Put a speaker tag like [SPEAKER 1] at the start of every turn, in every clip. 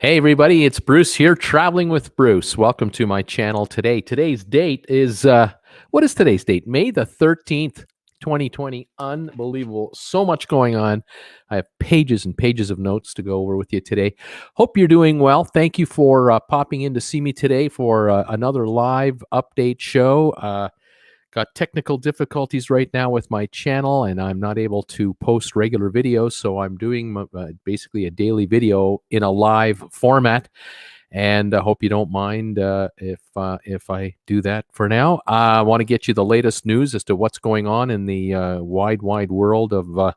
[SPEAKER 1] Hey everybody, it's Bruce here, traveling with Bruce. Welcome to my channel today. Today's date is, what is today's date? May the 13th, 2020. Unbelievable. So much going on. I have pages and pages of notes to go over with you today. Hope you're doing well. Thank you for popping in to see me today for another live update show. Got technical difficulties right now with my channel, and I'm not able to post regular videos, so I'm doing basically a daily video in a live format. And I hope you don't mind if I do that for now. I want to get you the latest news as to what's going on in the wide world of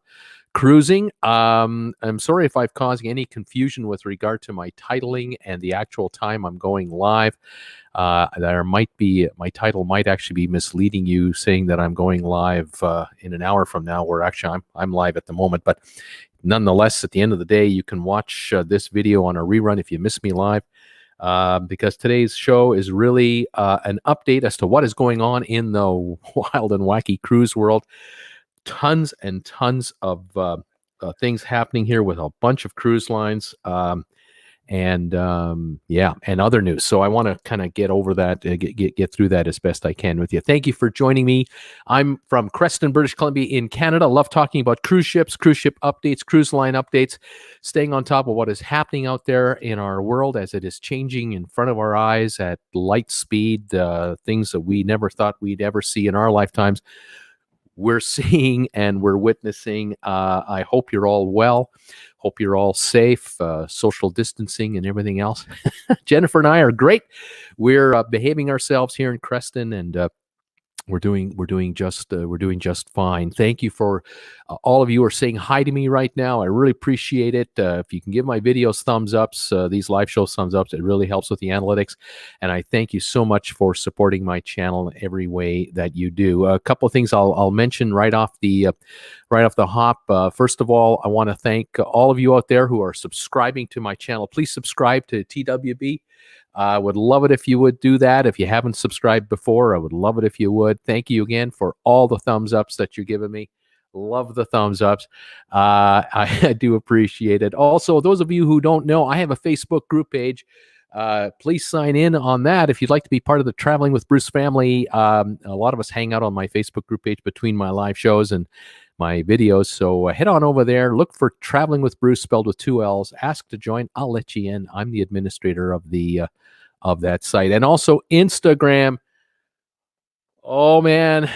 [SPEAKER 1] cruising. I'm sorry if I've caused any confusion with regard to my titling and the actual time I'm going live. There might be, my title might actually be misleading you, saying that I'm going live in an hour from now, where actually I'm live at the moment. But nonetheless, at the end of the day, you can watch this video on a rerun if you miss me live, because today's show is really an update as to what is going on in the wild and wacky cruise world. Tons and tons of things happening here with a bunch of cruise lines. And other news. So I want to kind of get over that, get through that as best I can with you. Thank you for joining me. I'm from Creston, British Columbia in Canada. Love talking about cruise ships, cruise ship updates, cruise line updates, staying on top of what is happening out there in our world as it is changing in front of our eyes at light speed, things that we never thought we'd ever see in our lifetimes. We're seeing and we're witnessing. I hope you're all well. Hope you're all safe, social distancing and everything else. Jennifer and I are great. We're behaving ourselves here in Creston, and we're doing just fine. Thank you for all of you who are saying hi to me right now. I really appreciate it. If you can give my videos thumbs ups, these live shows thumbs ups, it really helps with the analytics. And I thank you so much for supporting my channel in every way that you do. A couple of things I'll mention right off the hop. First of all, I want to thank all of you out there who are subscribing to my channel. Please subscribe to TWB. I would love it if you would do that. If you haven't subscribed before, I would love it if you would. Thank you again for all the thumbs ups that you're giving me. Love the thumbs ups. I do appreciate it. Also, those of you who don't know, I have a Facebook group page. Please sign in on that if you'd like to be part of the Traveling with Bruce family. A lot of us hang out on my Facebook group page between my live shows and my videos. So head on over there, look for Traveling with Bruce spelled with 2 L's, ask to join. I'll let you in. I'm the administrator of the of that site. And also Instagram. Oh man,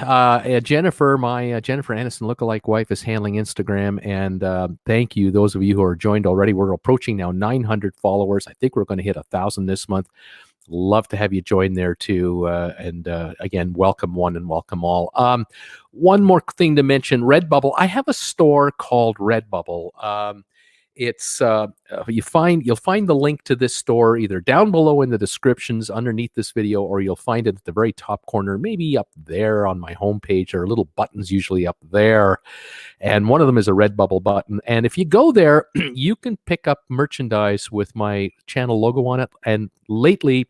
[SPEAKER 1] Jennifer, my Jennifer Aniston lookalike wife, is handling Instagram, and thank you, those of you who are joined already. We're approaching now 900 followers. I think we're going to hit 1,000 this month. Love to have you join there too. Again, welcome one and welcome all. One more thing to mention: RedBubble. I have a store called RedBubble. It's you'll find the link to this store either down below in the descriptions underneath this video, or you'll find it at the very top corner, maybe up there on my homepage. There are little buttons usually up there, and one of them is a RedBubble button. And if you go there, you can pick up merchandise with my channel logo on it. And lately,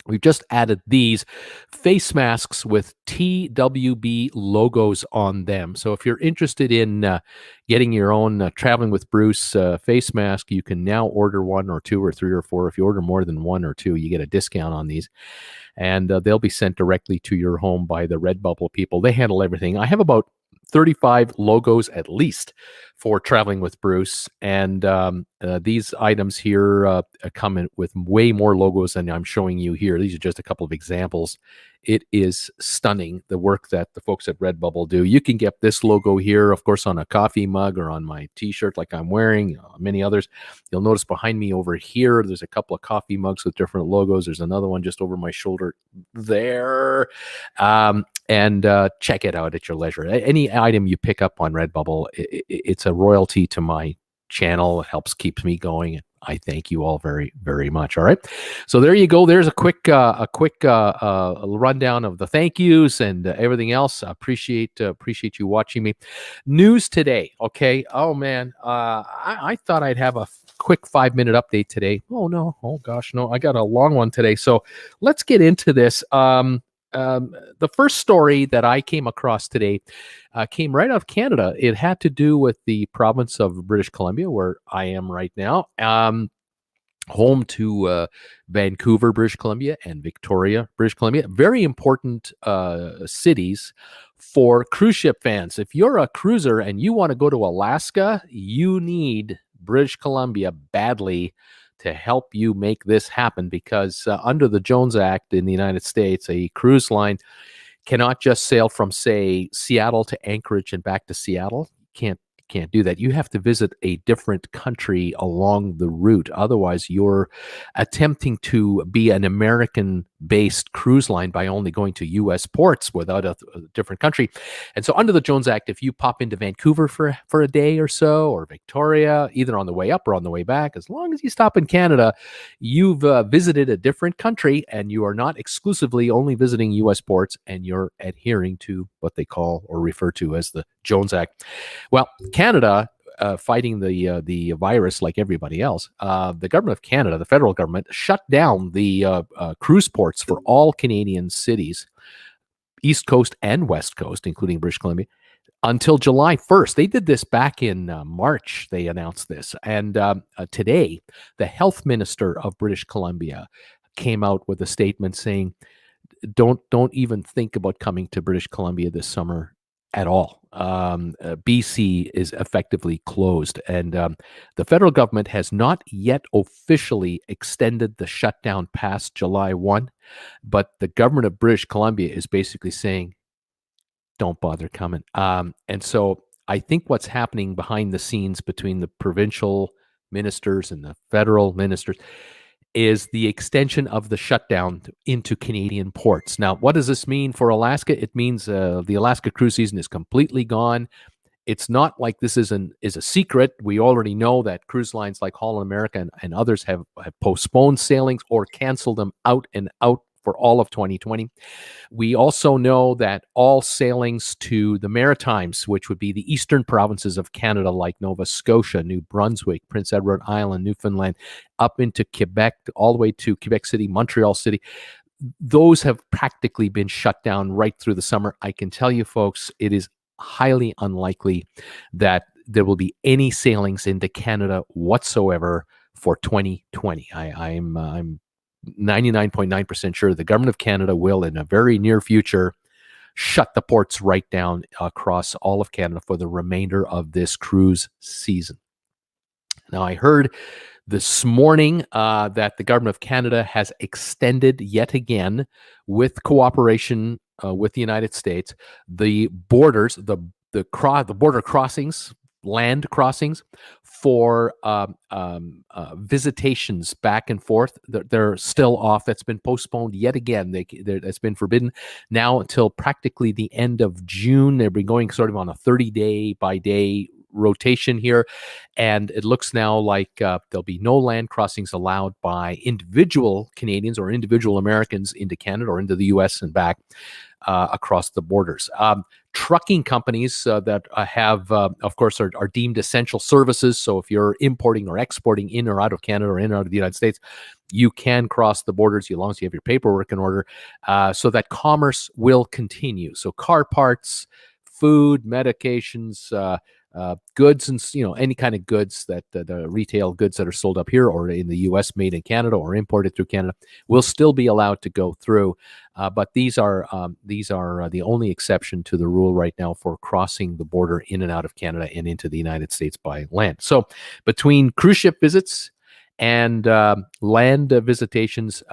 [SPEAKER 1] we've just added these face masks with TWB logos on them. So if you're interested in getting your own Traveling with Bruce face mask, you can now order 1 or 2 or 3 or 4. If you order more than 1 or 2, you get a discount on these. And they'll be sent directly to your home by the RedBubble people. They handle everything. I have about 35 logos at least for Traveling with Bruce, and these items here come in with way more logos than I'm showing you here. These are just a couple of examples. It is stunning, the work that the folks at RedBubble do. You can get this logo here, of course, on a coffee mug or on my T-shirt like I'm wearing, many others. You'll notice behind me over here, there's a couple of coffee mugs with different logos. There's another one just over my shoulder there. And check it out at your leisure. Any item you pick up on RedBubble, it's a royalty to my channel. It helps keep me going. I thank you all very, very much. All right. So there you go. There's a quick rundown of the thank yous and everything else. I appreciate you watching me. News today. Okay. Oh man. I thought I'd have a quick 5-minute update today. Oh no. Oh gosh. No, I got a long one today. So let's get into this. The first story that I came across today came right out of Canada. It had to do with the province of British Columbia, where I am right now. home to Vancouver, British Columbia, and Victoria, British Columbia. Very important cities for cruise ship fans. If you're a cruiser and you want to go to Alaska, you need British Columbia badly to help you make this happen, because under the Jones Act in the United States, a cruise line cannot just sail from, say, Seattle to Anchorage and back to Seattle. Can't do that. You have to visit a different country along the route. Otherwise, you're attempting to be an American-based cruise line by only going to U.S. ports without a different country. And so under the Jones Act, if you pop into Vancouver for a day or so, or Victoria, either on the way up or on the way back, as long as you stop in Canada, you've visited a different country, and you are not exclusively only visiting U.S. ports, and you're adhering to what they call or refer to as the Jones Act. Well, Canada, fighting the virus like everybody else, the government of Canada, the federal government, shut down the cruise ports for all Canadian cities, East Coast and West Coast, including British Columbia, until July 1st. They did this back in March. They announced this. And today, the health minister of British Columbia came out with a statement saying, don't even think about coming to British Columbia this summer at all. BC is effectively closed, and the federal government has not yet officially extended the shutdown past July 1, but the government of British Columbia is basically saying, don't bother coming. And so I think what's happening behind the scenes between the provincial ministers and the federal ministers is the extension of the shutdown into Canadian ports. Now, what does this mean for Alaska? It means the Alaska cruise season is completely gone. It's not like this is a secret. We already know that cruise lines like Holland America and others have postponed sailings or canceled them out and out for all of 2020. We also know that all sailings to the Maritimes, which would be the eastern provinces of Canada, like Nova Scotia, New Brunswick, Prince Edward Island, Newfoundland, up into Quebec, all the way to Quebec City, Montreal City, those have practically been shut down right through the summer. I can tell you, folks, it is highly unlikely that there will be any sailings into Canada whatsoever for 2020. I'm 99.9% sure the government of Canada will, in a very near future, shut the ports right down across all of Canada for the remainder of this cruise season. Now, I heard this morning that the government of Canada has extended yet again, with cooperation with the United States, the borders, the border crossings, land crossings for visitations back and forth. They're still off. That's been postponed yet again. That's been forbidden now until practically the end of June. They've been going sort of on a 30-day by day rotation here, and it looks now like there'll be no land crossings allowed by individual Canadians or individual Americans into Canada or into the U.S. and back across the borders. Trucking companies that have, of course, are deemed essential services. So if you're importing or exporting in or out of Canada or in or out of the United States, you can cross the borders as long as you have your paperwork in order, so that commerce will continue. So car parts, food, medications, goods, and any kind of goods that the retail goods that are sold up here or in the U.S. made in Canada or imported through Canada will still be allowed to go through. But these are the only exception to the rule right now for crossing the border in and out of Canada and into the United States by land. So between cruise ship visits and land visitations,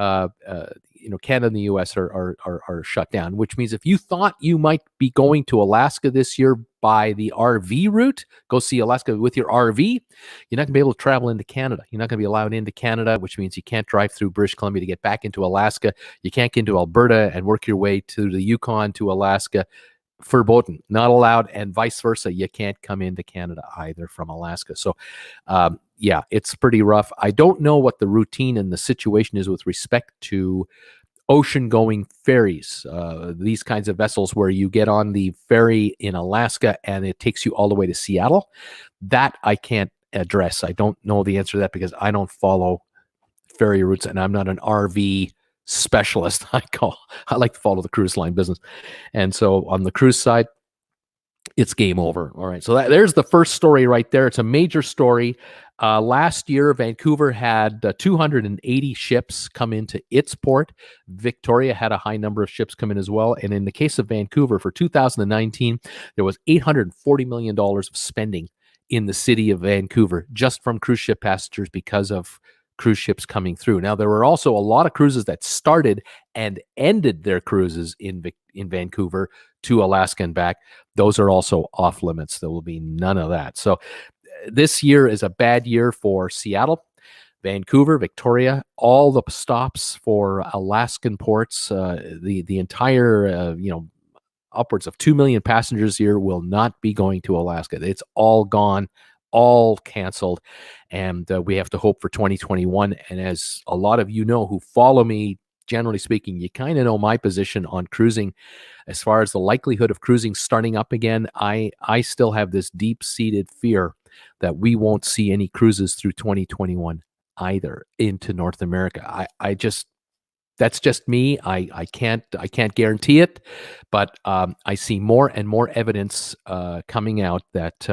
[SPEAKER 1] Canada and the U.S. are shut down, which means if you thought you might be going to Alaska this year by the RV route, go see Alaska with your RV, you're not going to be able to travel into Canada. You're not going to be allowed into Canada, which means you can't drive through British Columbia to get back into Alaska. You can't get into Alberta and work your way to the Yukon to Alaska. Verboten, not allowed, and vice versa. You can't come into Canada either from Alaska. So, yeah, it's pretty rough. I don't know what the routine and the situation is with respect to ocean-going ferries, these kinds of vessels where you get on the ferry in Alaska and it takes you all the way to Seattle. That I can't address. I don't know the answer to that because I don't follow ferry routes and I'm not an RV specialist. I like to follow the cruise line business. And so on the cruise side, it's game over. All right. So there's the first story right there. It's a major story. Last year, Vancouver had 280 ships come into its port. Victoria had a high number of ships come in as well. And in the case of Vancouver, for 2019, there was $840 million of spending in the city of Vancouver just from cruise ship passengers because of cruise ships coming through. Now, there were also a lot of cruises that started and ended their cruises in Vancouver to Alaska and back. Those are also off limits. There will be none of that. So this year is a bad year for Seattle, Vancouver, Victoria, all the stops for Alaskan ports, the entire, upwards of 2 million passengers here will not be going to Alaska. It's all gone, all canceled. And we have to hope for 2021. And as a lot of you know who follow me, generally speaking, you kind of know my position on cruising. As far as the likelihood of cruising starting up again, I still have this deep-seated fear that we won't see any cruises through 2021 either into North America. That's just me. I can't guarantee it, but I see more and more evidence coming out that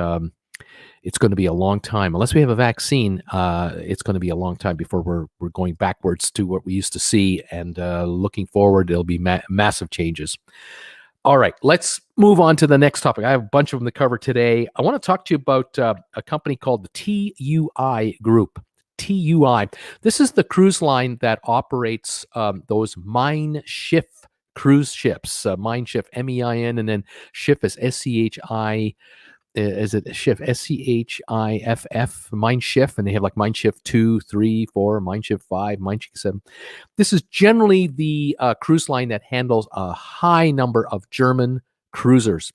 [SPEAKER 1] it's going to be a long time. Unless we have a vaccine, it's going to be a long time before we're going backwards to what we used to see. And looking forward, there'll be massive changes. All right, let's move on to the next topic. I have a bunch of them to cover today. I want to talk to you about a company called the TUI Group. TUI. This is the cruise line that operates those Mein Schiff cruise ships. Mein Schiff, MEIN, and then Schiff is SCHI. Is it Schiff? SCHIFF, Mein Schiff, and they have like Mein Schiff 2, 3, 4, Mein Schiff 5, Mein Schiff 7. This is generally the cruise line that handles a high number of German cruisers.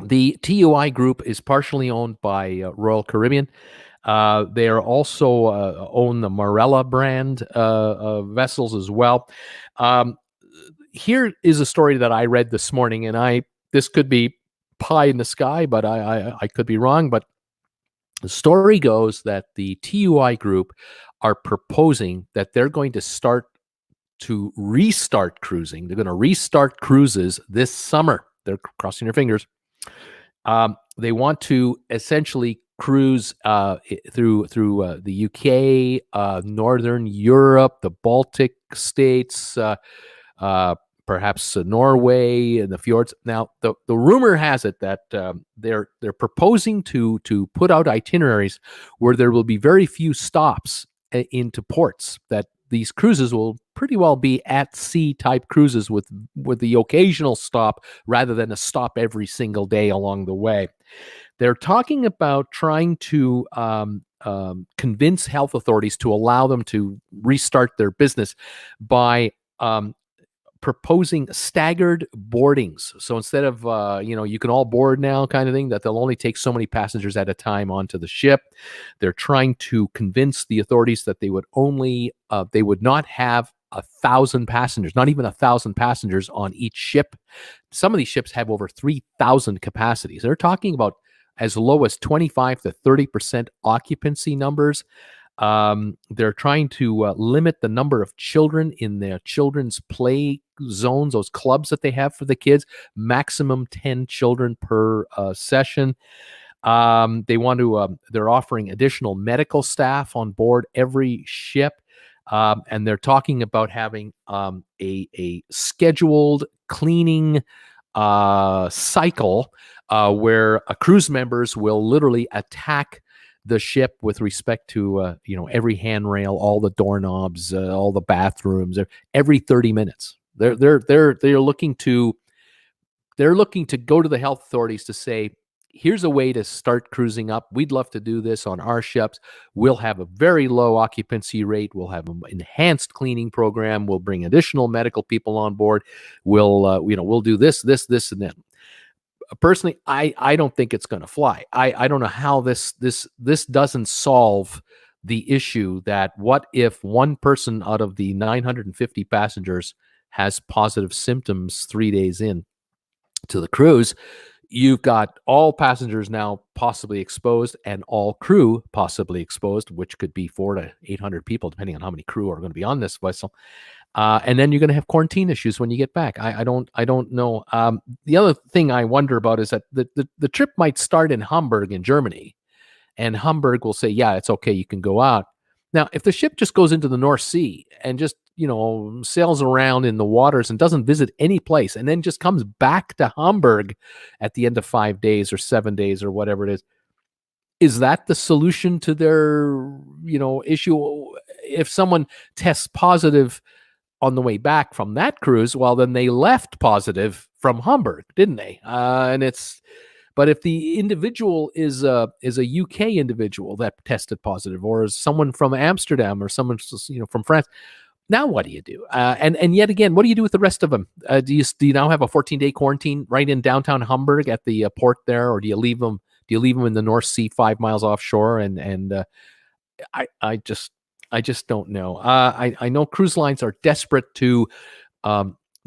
[SPEAKER 1] The TUI Group is partially owned by Royal Caribbean. They are also own the Marella brand vessels as well. Here is a story that I read this morning, and this could be pie in the sky, but I could be wrong. But the story goes that the TUI Group are proposing that they're going to restart cruising. They're going to restart cruises this summer. They're crossing their fingers. They want to essentially cruise through the UK, Northern Europe, the Baltic states, perhaps Norway and the fjords. Now, the rumor has it that they're proposing to put out itineraries where there will be very few stops into ports, that these cruises will pretty well be at sea type cruises with the occasional stop rather than a stop every single day along the way. They're talking about trying to convince health authorities to allow them to restart their business by proposing staggered boardings. So instead of, you can all board now kind of thing, that they'll only take so many passengers at a time onto the ship. They're trying to convince the authorities that they would not have 1,000 passengers, not even 1,000 passengers on each ship. Some of these ships have over 3,000 capacities. They're talking about as low as 25 to 30% occupancy numbers. They're trying to limit the number of children in their children's play zones, those clubs that they have for the kids, maximum 10 children per session. They're offering additional medical staff on board every ship. And they're talking about having a scheduled cleaning cycle where cruise members will literally attack the ship with respect to every handrail, all the doorknobs, all the bathrooms, every 30 minutes. They're looking to go to the health authorities to say, here's a way to start cruising up. We'd love to do this on our ships. We'll have a very low occupancy rate. We'll have an enhanced cleaning program. We'll bring additional medical people on board. We'll do this, and that. Personally, I don't think it's going to fly. I don't know how this doesn't solve the issue that what if one person out of the 950 passengers has positive symptoms 3 days in to the cruise. You've got all passengers now possibly exposed and all crew possibly exposed, which could be 400 to 800 people, depending on how many crew are going to be on this vessel. And then you're going to have quarantine issues when you get back. I don't know. The other thing I wonder about is that the trip might start in Hamburg in Germany, and Hamburg will say, yeah, it's okay, you can go out. Now, if the ship just goes into the North Sea and just, sails around in the waters and doesn't visit any place and then just comes back to Hamburg at the end of 5 days or 7 days or whatever it is that the solution to their, issue? If someone tests positive on the way back from that cruise, well, then they left positive from Hamburg, didn't they? But if the individual is a UK individual that tested positive, or is someone from Amsterdam, or someone from France, now what do you do? And yet again, what do you do with the rest of them? Do you now have a 14-day quarantine right in downtown Hamburg at the port there, or do you leave them? Do you leave them in the North Sea 5 miles offshore? I just don't know. I know cruise lines are desperate to.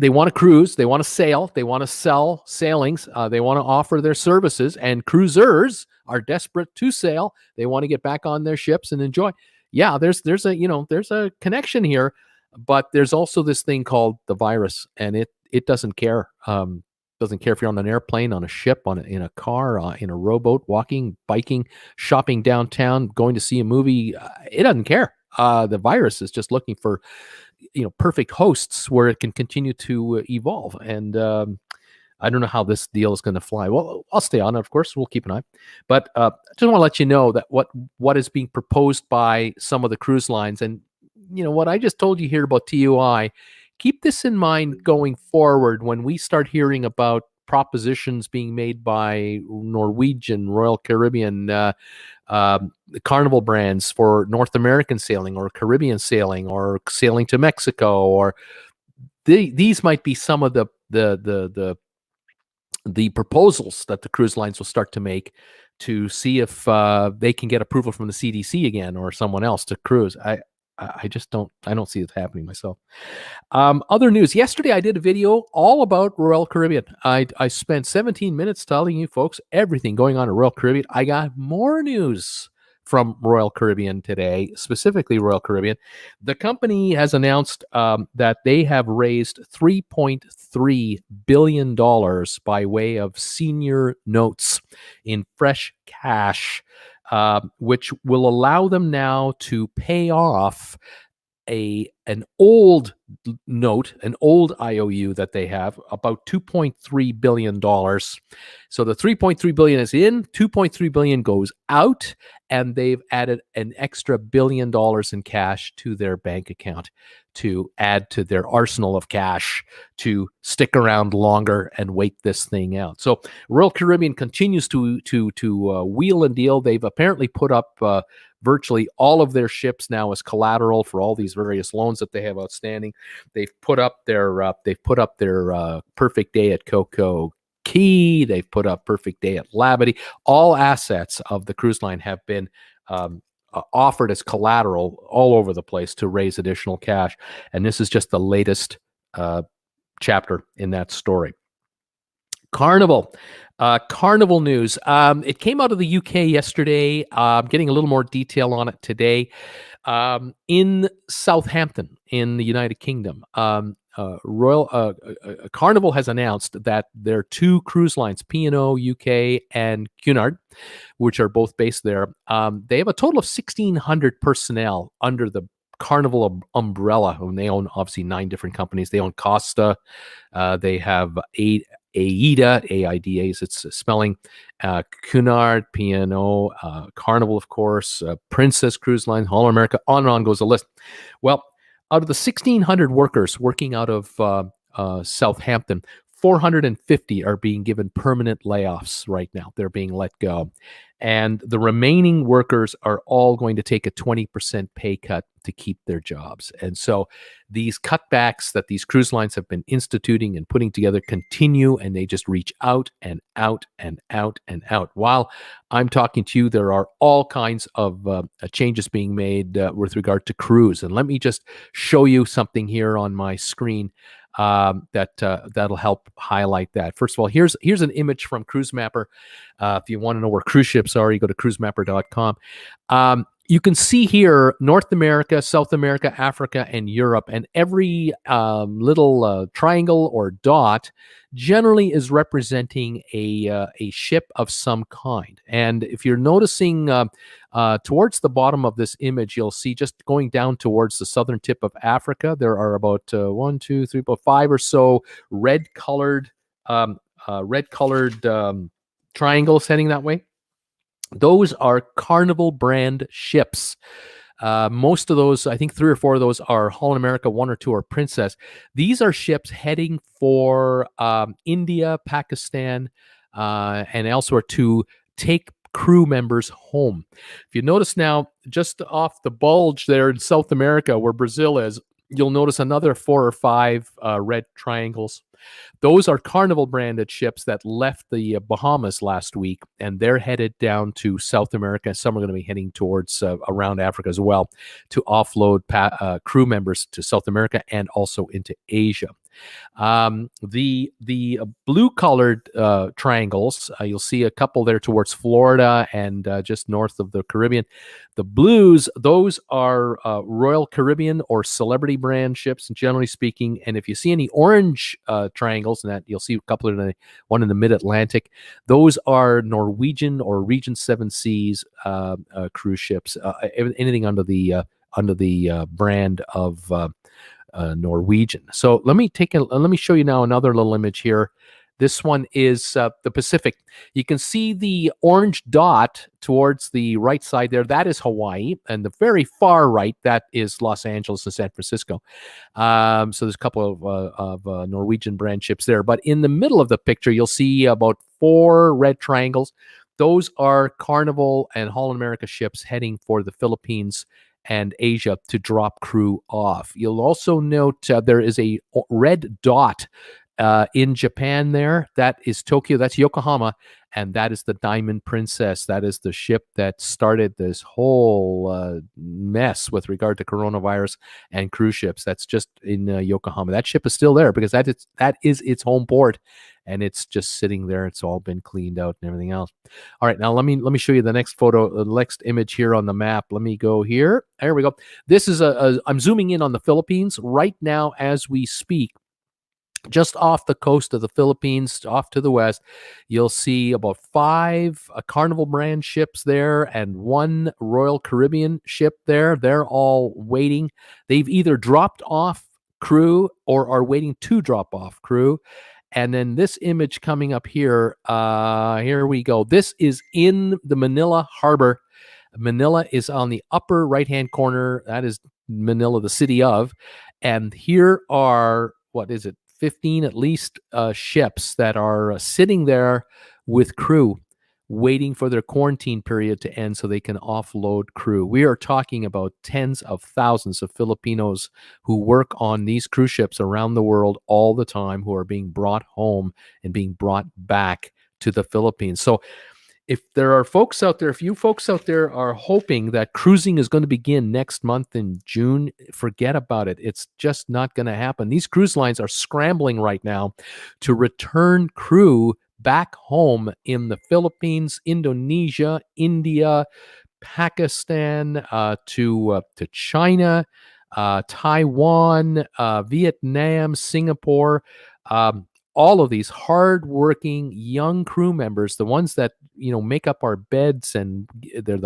[SPEAKER 1] They want to cruise, they want to sail, they want to sell sailings, they want to offer their services, and cruisers are desperate to sail. They want to get back on their ships and enjoy. Yeah, there's a connection here, but there's also this thing called the virus, and it doesn't care. Doesn't care if you're on an airplane, on a ship, in a car, in a rowboat, walking, biking, shopping downtown, going to see a movie. It doesn't care. The virus is just looking for perfect hosts where it can continue to evolve. And I don't know how this deal is going to fly. Well, I'll stay on it, of course. We'll keep an eye. But I just want to let you know that what is being proposed by some of the cruise lines, and what I just told you here about TUI, keep this in mind going forward when we start hearing about propositions being made by Norwegian, Royal Caribbean, the Carnival brands for North American sailing or Caribbean sailing or sailing to Mexico, or these might be some of the proposals that the cruise lines will start to make to see if they can get approval from the CDC again or someone else to cruise. I don't see it happening myself. Other news. Yesterday, I did a video all about Royal Caribbean. I spent 17 minutes telling you folks everything going on at Royal Caribbean. I got more news from Royal Caribbean today, specifically Royal Caribbean. The company has announced that they have raised $3.3 billion by way of senior notes in fresh cash, which will allow them now to pay off an old note, an old IOU that they have, about $2.3 billion. So the $3.3 billion is in, $2.3 billion goes out, and they've added an extra $1 billion in cash to their bank account to add to their arsenal of cash to stick around longer and wait this thing out. So Royal Caribbean continues to wheel and deal. They've apparently put up virtually all of their ships now as collateral for all these various loans that they have outstanding. They've put up their Perfect Day at Coco Key. They've put up Perfect Day at Labadee. All assets of the cruise line have been offered as collateral all over the place to raise additional cash. And this is just the latest chapter in that story. Carnival news. It came out of the UK yesterday. Getting a little more detail on it today. In Southampton, in the United Kingdom, Carnival has announced that their two cruise lines, P&O UK and Cunard, which are both based there, they have a total of 1,600 personnel under the Carnival umbrella, and they own obviously 9 different companies. They own Costa. They have AIDA, AIDA, it's spelling, Cunard, P&O, Carnival, of course, Princess Cruise Line, Holland America, on and on goes the list. Well, out of the 1,600 workers working out of Southampton, 450 are being given permanent layoffs right now. They're being let go. And the remaining workers are all going to take a 20% pay cut to keep their jobs. And so these cutbacks that these cruise lines have been instituting and putting together continue, and they just reach out and out and out and out. While I'm talking to you, there are all kinds of changes being made with regard to cruise. And let me just show you something here on my screen that'll help highlight that. First of all, here's an image from Cruise Mapper. If you want to know where cruise ships are, you go to cruisemapper.com. you can see here North America, South America, Africa, and Europe, and every little triangle or dot generally is representing a ship of some kind. And if you're noticing towards the bottom of this image, you'll see just going down towards the southern tip of Africa, there are about one, two, three, about five or so red-colored triangles heading that way. Those are Carnival brand ships. Most of those, I think 3 or 4 of those are Holland America, 1 or 2 are Princess. These are ships heading for India, Pakistan, and elsewhere to take crew members home. If you notice now, just off the bulge there in South America where Brazil is, you'll notice another 4 or 5 red triangles. Those are Carnival branded ships that left the Bahamas last week, and they're headed down to South America. Some are going to be heading towards around Africa as well to offload crew members to South America and also into Asia. The blue colored triangles, you'll see a couple there towards Florida and just north of the Caribbean. The blues, those are Royal Caribbean or Celebrity brand ships, generally speaking. And if you see any orange triangles, and that you'll see a couple of one in the Mid-Atlantic, those are Norwegian or Region 7 Seas cruise ships. Anything under the brand of Norwegian. So let me show you now another little image here. This one is the Pacific. You can see the orange dot towards the right side there. That is Hawaii, and the very far right, that is Los Angeles and San Francisco. So there's a couple of Norwegian brand ships there. But in the middle of the picture, you'll see about 4 red triangles. Those are Carnival and Holland America ships heading for the Philippines and Asia to drop crew off. You'll also note there is a red dot in Japan there. That is Tokyo. That's Yokohama. And that is the Diamond Princess. That is the ship that started this whole mess with regard to coronavirus and cruise ships. That's just in Yokohama. That ship is still there because that is its home port, and it's just sitting there. It's all been cleaned out and everything else. All right, now let me show you the next photo, the next image here on the map. Let me go here. There we go. This is I'm zooming in on the Philippines right now as we speak. Just off the coast of the Philippines, off to the west, you'll see about 5 Carnival brand ships there and 1 Royal Caribbean ship there. They're all waiting. They've either dropped off crew or are waiting to drop off crew. And then this image coming up here, here we go. This is in the Manila Harbor. Manila is on the upper right-hand corner. That is Manila, the city of. And here are, what is it? 15 at least ships that are sitting there with crew waiting for their quarantine period to end so they can offload crew. We are talking about tens of thousands of Filipinos who work on these cruise ships around the world all the time, who are being brought home and being brought back to the Philippines. So if there are folks out there, if you folks out there are hoping that cruising is going to begin next month in June, forget about it. It's just not going to happen. These cruise lines are scrambling right now to return crew back home in the Philippines, Indonesia, India, Pakistan, to China, Taiwan, Vietnam, Singapore. All of these hardworking young crew members, the ones that make up our beds, and there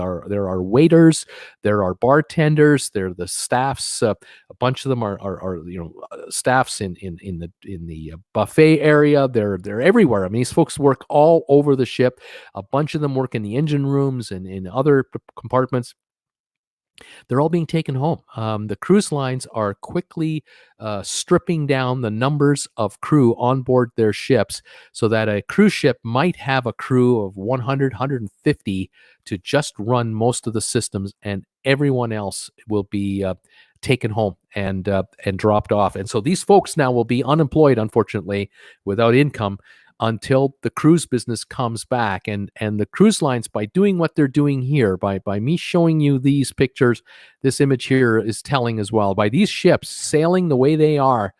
[SPEAKER 1] are waiters, there are bartenders, there are the staffs. A bunch of them are staffs in the buffet area. They're everywhere. I mean, these folks work all over the ship. A bunch of them work in the engine rooms and in other compartments. They're all being taken home. The cruise lines are quickly stripping down the numbers of crew on board their ships so that a cruise ship might have a crew of 100, 150 to just run most of the systems, and everyone else will be taken home and dropped off. And so these folks now will be unemployed, unfortunately, without income until the cruise business comes back. And the cruise lines, by doing what they're doing here, by me showing you these pictures, this image here is telling as well. By these ships sailing the way they are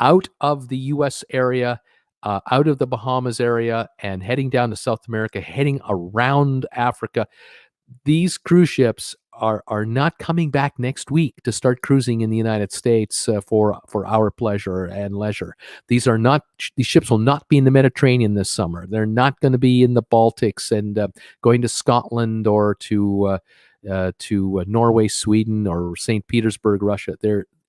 [SPEAKER 1] out of the U.S. area, out of the Bahamas area, and heading down to South America, heading around Africa, these cruise ships are not coming back next week to start cruising in the United States for our pleasure and leisure. These ships will not be in the Mediterranean this summer. They're not going to be in the Baltics and going to Scotland or to Norway, Sweden, or St. Petersburg, Russia.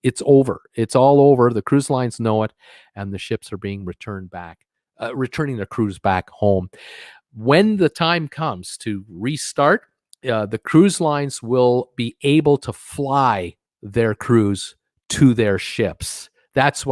[SPEAKER 1] It's over. It's all over. The cruise lines know it, and the ships are being returning their crews back home. When the time comes to restart, the cruise lines will be able to fly their crews to their ships. That's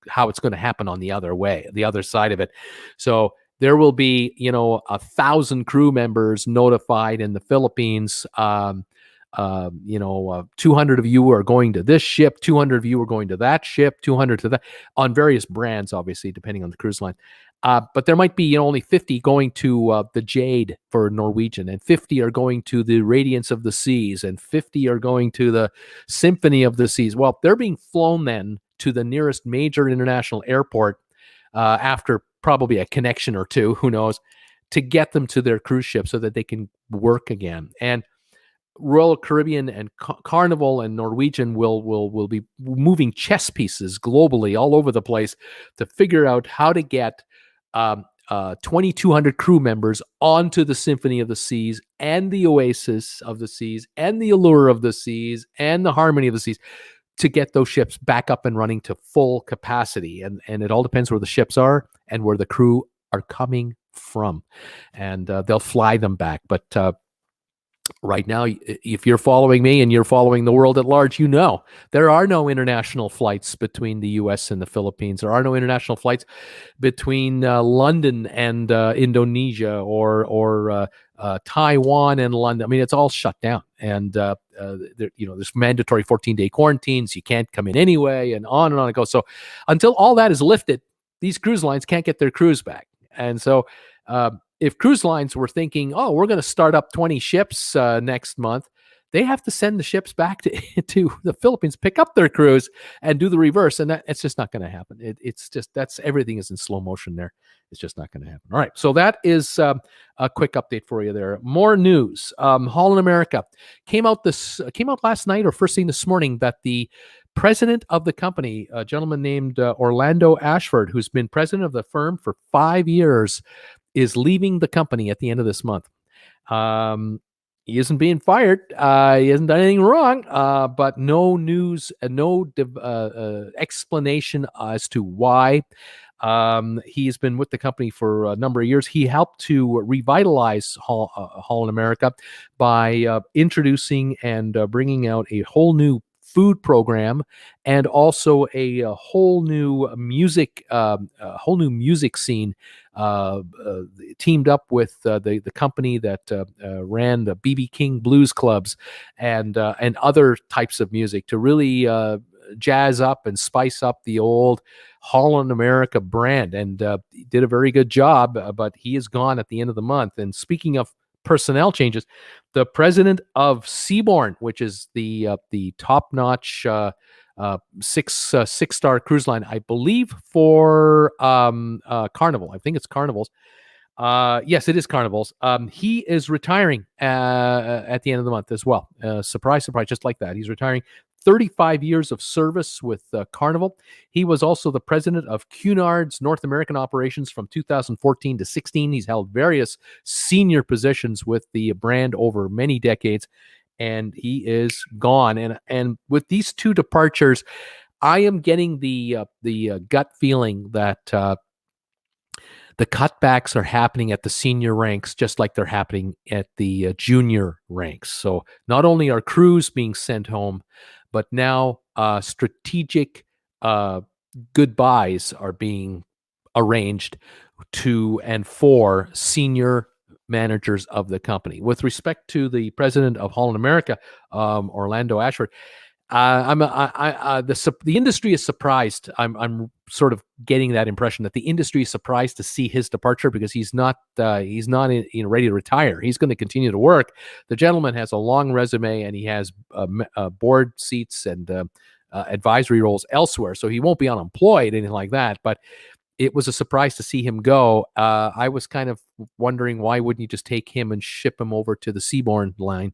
[SPEAKER 1] how it's going to happen on the other side of it. So there will be, 1,000 crew members notified in the Philippines. 200 of you are going to this ship, 200 of you are going to that ship, 200 to that, on various brands, obviously, depending on the cruise line. But there might be only 50 going to the Jade for Norwegian, and 50 are going to the Radiance of the Seas, and 50 are going to the Symphony of the Seas. Well, they're being flown then to the nearest major international airport after probably a connection or two, who knows, to get them to their cruise ship so that they can work again. And Royal Caribbean and Carnival and Norwegian will be moving chess pieces globally all over the place to figure out how to get 2,200 crew members onto the Symphony of the Seas and the Oasis of the Seas and the Allure of the Seas and the Harmony of the Seas, to get those ships back up and running to full capacity. And it all depends where the ships are and where the crew are coming from. And they'll fly them back. But right now, if you're following me and you're following the world at large, there are no international flights between the U.S. and the Philippines. There are no international flights between London and Indonesia or Taiwan and London. I mean, it's all shut down. And, there's mandatory 14-day quarantines. You can't come in anyway, and on it goes. So until all that is lifted, these cruise lines can't get their crews back. And so if cruise lines were thinking, we're going to start up 20 ships next month, they have to send the ships back to the Philippines, pick up their crews, and do the reverse. And it's just not going to happen. Everything is in slow motion there. It's just not going to happen. All right. So that is a quick update for you there. More news. Holland America came out last night or first thing this morning that the president of the company, a gentleman named Orlando Ashford, who's been president of the firm for 5 years, is leaving the company at the end of this month. He isn't being fired. He hasn't done anything wrong, but no news, no explanation as to why. He's been with the company for a number of years. He helped to revitalize Holland America by introducing and bringing out a whole new food program, and also a whole new music scene, teamed up with the company that ran the BB King Blues clubs and other types of music to really jazz up and spice up the old Holland America brand, and did a very good job. But he is gone at the end of the month. And speaking of personnel changes, the president of Seabourn, which is the top-notch six-star cruise line, I believe, for Carnival. I think it's Carnival's. Yes, it is Carnival's. He is retiring at the end of the month as well. Surprise, surprise, just like that. He's retiring. 35 years of service with Carnival. He was also the president of Cunard's North American operations from 2014 to 16. He's held various senior positions with the brand over many decades, and he is gone. And with these two departures, I am getting the gut feeling that the cutbacks are happening at the senior ranks, just like they're happening at the junior ranks. So not only are crews being sent home, but now strategic goodbyes are being arranged to and for senior managers of the company. With respect to the president of Holland America, Orlando Ashford, the industry is surprised. I'm sort of getting that impression that the industry is surprised to see his departure, because he's not ready to retire. He's going to continue to work. The gentleman has a long resume, and he has board seats and advisory roles elsewhere, so he won't be unemployed, anything like that. But it was a surprise to see him go. I was kind of wondering, why wouldn't you just take him and ship him over to the Seabourn line?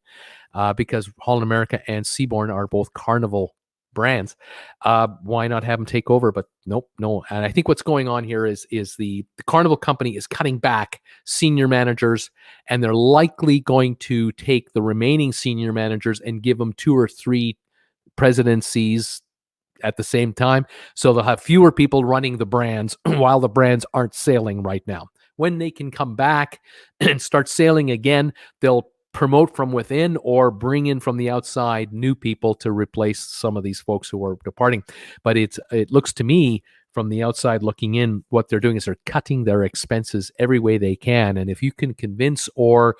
[SPEAKER 1] Because Holland America and Seabourn are both Carnival brands. Why not have them take over? But nope, no. And I think what's going on here is the Carnival company is cutting back senior managers, and they're likely going to take the remaining senior managers and give them 2 or 3 presidencies at the same time. So they'll have fewer people running the brands while the brands aren't sailing right now. When they can come back and start sailing again, they'll promote from within or bring in from the outside new people to replace some of these folks who are departing. But it looks to me, from the outside looking in, what they're doing is they're cutting their expenses every way they can. And if you can convince, or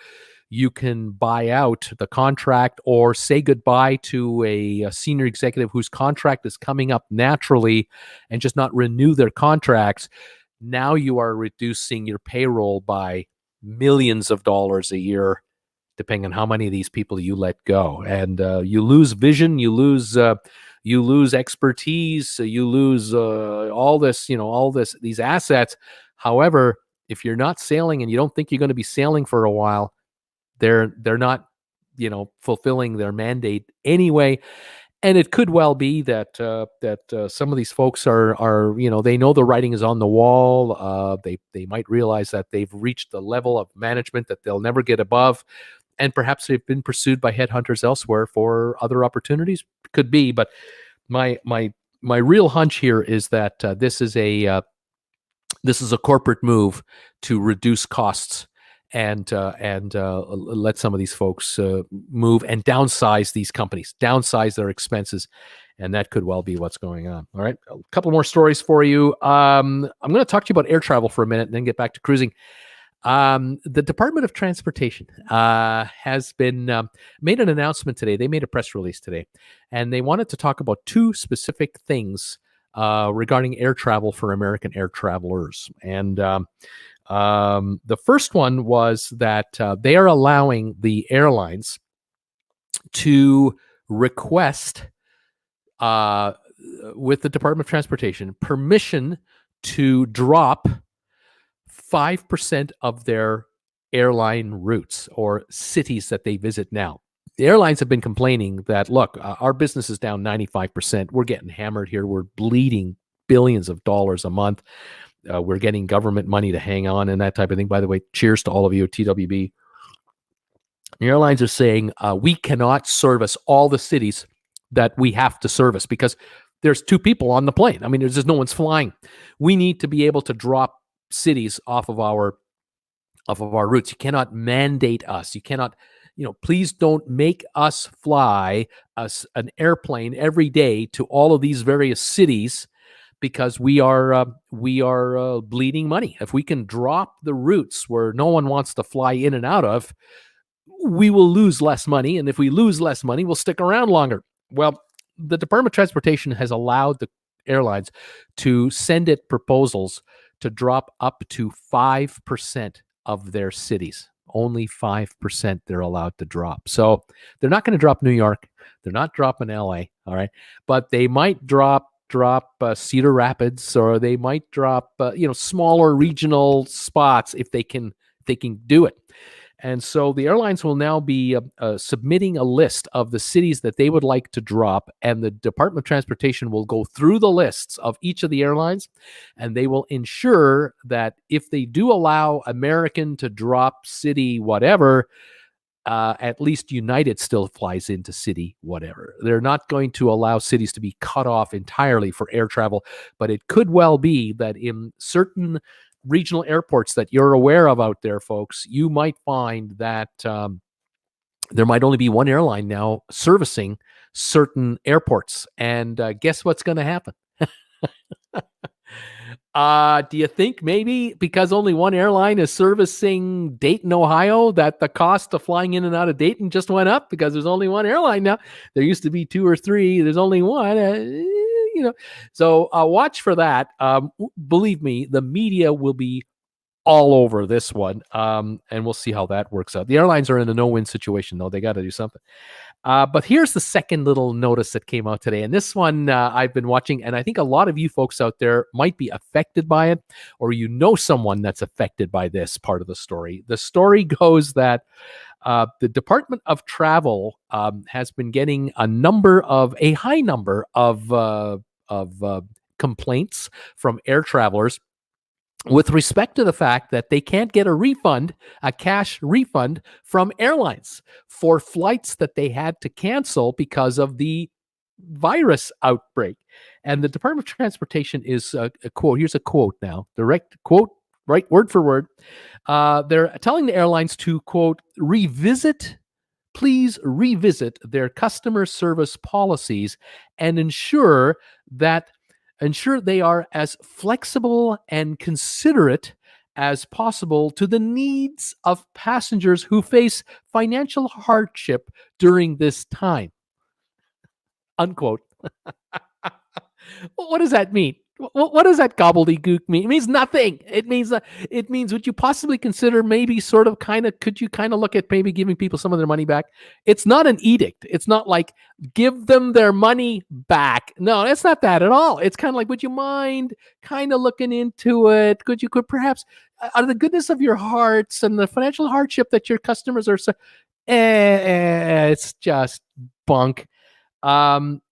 [SPEAKER 1] you can buy out the contract or say goodbye to a senior executive whose contract is coming up naturally and just not renew their contracts, now you are reducing your payroll by millions of dollars a year, depending on how many of these people you let go. And you lose vision, you lose expertise, you lose all this, these assets. However, if you're not sailing and you don't think you're going to be sailing for a while, they're not, fulfilling their mandate anyway. And it could well be that some of these folks are they know the writing is on the wall. They might realize that they've reached the level of management that they'll never get above, and perhaps they've been pursued by headhunters elsewhere for other opportunities. Could be, but my real hunch here is that this is a corporate move to reduce costs and let some of these folks move and downsize these companies, downsize their expenses. And that could well be what's going on. All right. A couple more stories for you. I'm going to talk to you about air travel for a minute and then get back to cruising. The Department of Transportation has been made an announcement today. They made a press release today, and they wanted to talk about 2 specific things regarding air travel for American air travelers. And the first one was that they are allowing the airlines to request, with the Department of Transportation, permission to drop 5% of their airline routes or cities that they visit now. The airlines have been complaining that, look, our business is down 95%. We're getting hammered here. We're bleeding billions of dollars a month. We're getting government money to hang on and that type of thing. By the way, cheers to all of you at TWB. The airlines are saying we cannot service all the cities that we have to service because there's 2 people on the plane. I mean, there's just no one's flying. We need to be able to drop cities off of our routes. You cannot mandate us. You cannot, please don't make us fly an airplane every day to all of these various cities, because we are bleeding money. If we can drop the routes where no one wants to fly in and out of, we will lose less money. And if we lose less money, we'll stick around longer. Well, the Department of Transportation has allowed the airlines to send it proposals to drop up to 5% of their cities. Only 5% they're allowed to drop. So they're not going to drop New York. They're not dropping LA. All right. But they might drop Cedar Rapids, or they might drop, smaller regional spots if they can do it. And so the airlines will now be submitting a list of the cities that they would like to drop, and the Department of Transportation will go through the lists of each of the airlines, and they will ensure that if they do allow American to drop city whatever, at least United still flies into city whatever. They're not going to allow cities to be cut off entirely for air travel, but it could well be that in certain regional airports that you're aware of out there, folks, you might find that there might only be one airline now servicing certain airports. And guess what's going to happen? Do you think maybe because only one airline is servicing Dayton, Ohio, that the cost of flying in and out of Dayton just went up because there's only one airline now? There used to be 2 or 3. There's only one. So watch for that. Believe me, the media will be all over this one, and we'll see how that works out. The airlines are in a no-win situation, though. They got to do something. But here's the second little notice that came out today. And this one I've been watching, and I think a lot of you folks out there might be affected by it, or you know someone that's affected by this part of the story. The story goes that the Department of Travel has been getting a high number of complaints from air travelers with respect to the fact that they can't get a cash refund from airlines for flights that they had to cancel because of the virus outbreak. And the Department of Transportation is a quote. Here's a quote now, direct quote, right, word for word. They're telling the airlines to, quote, please revisit their customer service policies and ensure they are as flexible and considerate as possible to the needs of passengers who face financial hardship during this time. Unquote. What does that mean? What does that gobbledygook mean? It means nothing. It means would you possibly consider maybe could you look at maybe giving people some of their money back? It's not an edict. It's not like give them their money back. No, it's not that at all. It's kind of like, would you mind kind of looking into it? Could perhaps out of the goodness of your hearts and the financial hardship that your customers are it's just bunk.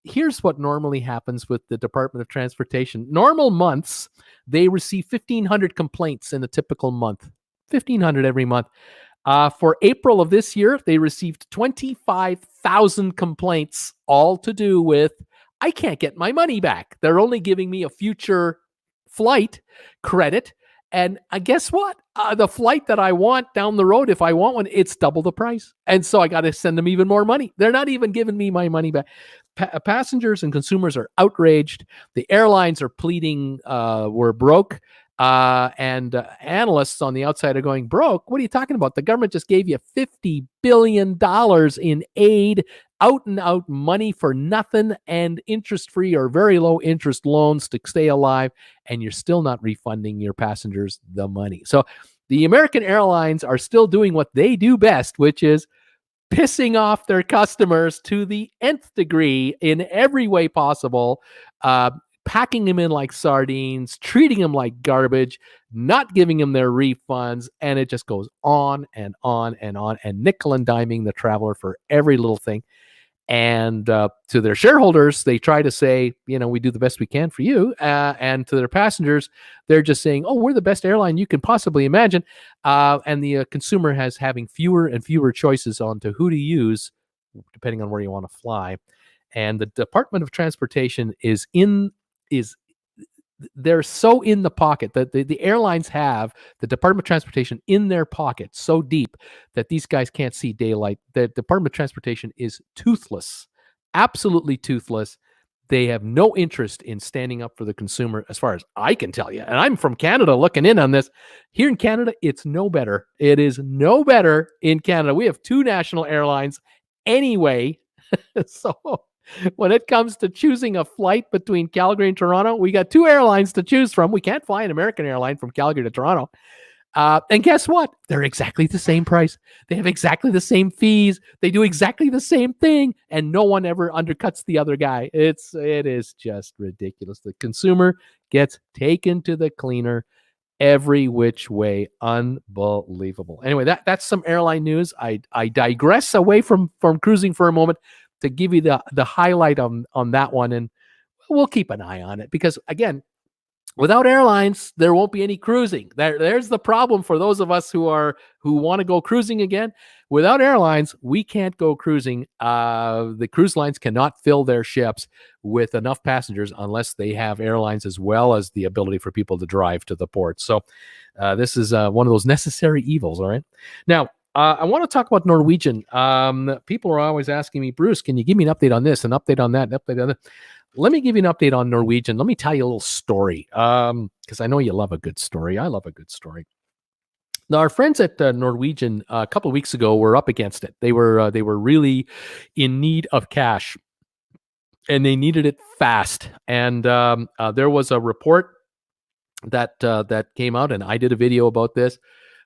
[SPEAKER 1] Here's what normally happens with the Department of Transportation. Normal months, they receive 1,500 complaints in a typical month. 1,500 every month. For April of this year, they received 25,000 complaints, all to do with, I can't get my money back. They're only giving me a future flight credit. And guess what? The flight that I want down the road, if I want one, it's double the price. And so I got to send them even more money. They're not even giving me my money back. Passengers and consumers are outraged. The airlines are pleading we're broke. And analysts on the outside are going, broke? What are you talking about? The government just gave you $50 billion in aid, out and out money for nothing, and interest-free or very low interest loans to stay alive, and you're still not refunding your passengers the money. So the American airlines are still doing what they do best, which is pissing off their customers to the nth degree in every way possible, packing them in like sardines, treating them like garbage, not giving them their refunds, and it just goes on and on and on, and nickel and diming the traveler for every little thing. And to their shareholders, they try to say, we do the best we can for you. And to their passengers, they're just saying, oh, we're the best airline you can possibly imagine. And the consumer has having fewer and fewer choices on to who to use, depending on where you want to fly. And the Department of Transportation they're so in the pocket that the airlines have the Department of Transportation in their pocket so deep that these guys can't see daylight. The Department of Transportation is toothless, absolutely toothless. They have no interest in standing up for the consumer, as far as I can tell you. And I'm from Canada looking in on this. Here in Canada, it's no better. It is no better in Canada. We have two national airlines anyway. So when it comes to choosing a flight between Calgary and Toronto, we got two airlines to choose from. We can't fly an American airline from Calgary to Toronto. And guess what? They're exactly the same price. They have exactly the same fees. They do exactly the same thing, and no one ever undercuts the other guy. It is just ridiculous. The consumer gets taken to the cleaner every which way. Unbelievable. Anyway, that's some airline news. I digress away from cruising for a moment to give you the highlight on that one, and we'll keep an eye on it, because again, without airlines, there won't be any cruising. There's the problem for those of us who want to go cruising again. Without airlines, we can't go cruising. The cruise lines cannot fill their ships with enough passengers unless they have airlines as well as the ability for people to drive to the port. So this is one of those necessary evils. All right. Now, I want to talk about Norwegian. People are always asking me, Bruce, can you give me an update on this, an update on that, an update on that? Let me give you an update on Norwegian. Let me tell you a little story, because I know you love a good story. I love a good story. Now, our friends at Norwegian a couple of weeks ago were up against it. They were really in need of cash, and they needed it fast. And there was a report that came out, and I did a video about this,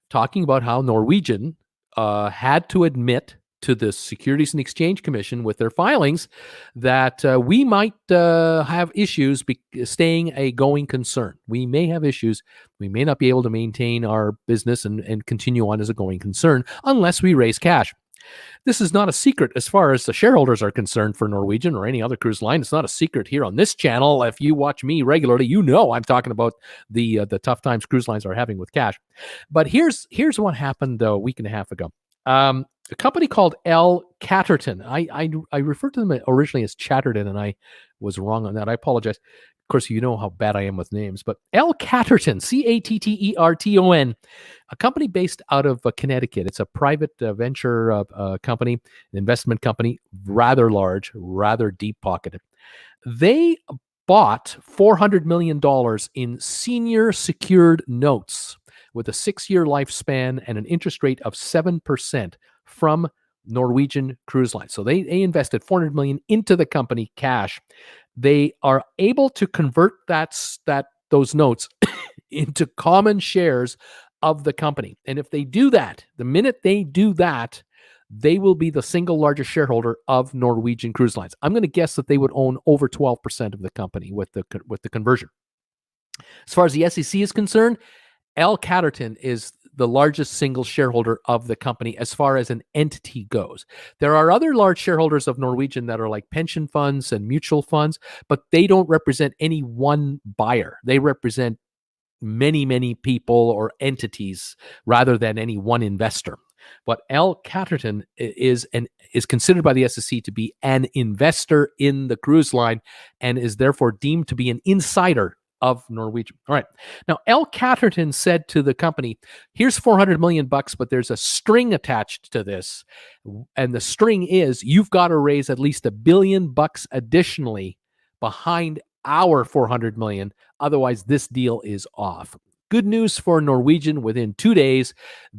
[SPEAKER 1] talking about how Norwegian had to admit to the Securities and Exchange Commission with their filings that we might have issues staying a going concern. We may have issues. We may not be able to maintain our business and continue on as a going concern unless we raise cash. This is not a secret as far as the shareholders are concerned for Norwegian or any other cruise line. It's not a secret here on this channel. If you watch me regularly, you know I'm talking about the tough times cruise lines are having with cash. But here's what happened a week and a half ago. A company called L. Catterton. I referred to them originally as Chatterton, and I was wrong on that. I apologize. Of course, you know how bad I am with names, but L. Catterton, Catterton, a company based out of Connecticut. It's a private venture company, an investment company, rather large, rather deep-pocketed. They bought $400 million in senior secured notes with a 6-year lifespan and an interest rate of 7% from Norwegian Cruise Line. So they invested $400 million into the company cash. They are able to convert those notes into common shares of the company. And if they do that, the minute they do that, they will be the single largest shareholder of Norwegian Cruise Lines. I'm going to guess that they would own over 12% of the company with the conversion. As far as the SEC is concerned, L. Catterton is the largest single shareholder of the company as far as an entity goes. There are other large shareholders of Norwegian that are like pension funds and mutual funds, but they don't represent any one buyer. They represent many, many people or entities rather than any one investor. But L. Catterton is considered by the SEC to be an investor in the cruise line and is therefore deemed to be an insider of Norwegian. All right. Now, L. Catterton said to the company, here's $400 million, but there's a string attached to this. And the string is you've got to raise at least $1 billion additionally behind our $400 million. Otherwise, this deal is off. Good news for Norwegian. Within 2 days,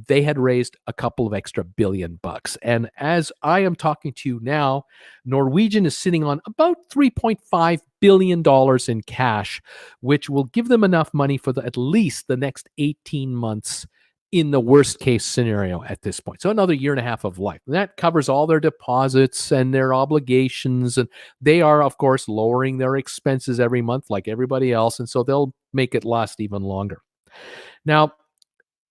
[SPEAKER 1] they had raised a couple of extra $1 billion. And as I am talking to you now, Norwegian is sitting on about $3.5 billion in cash, which will give them enough money for at least the next 18 months in the worst case scenario at this point. So another year and a half of life. And that covers all their deposits and their obligations. And they are, of course, lowering their expenses every month like everybody else. And so they'll make it last even longer. Now,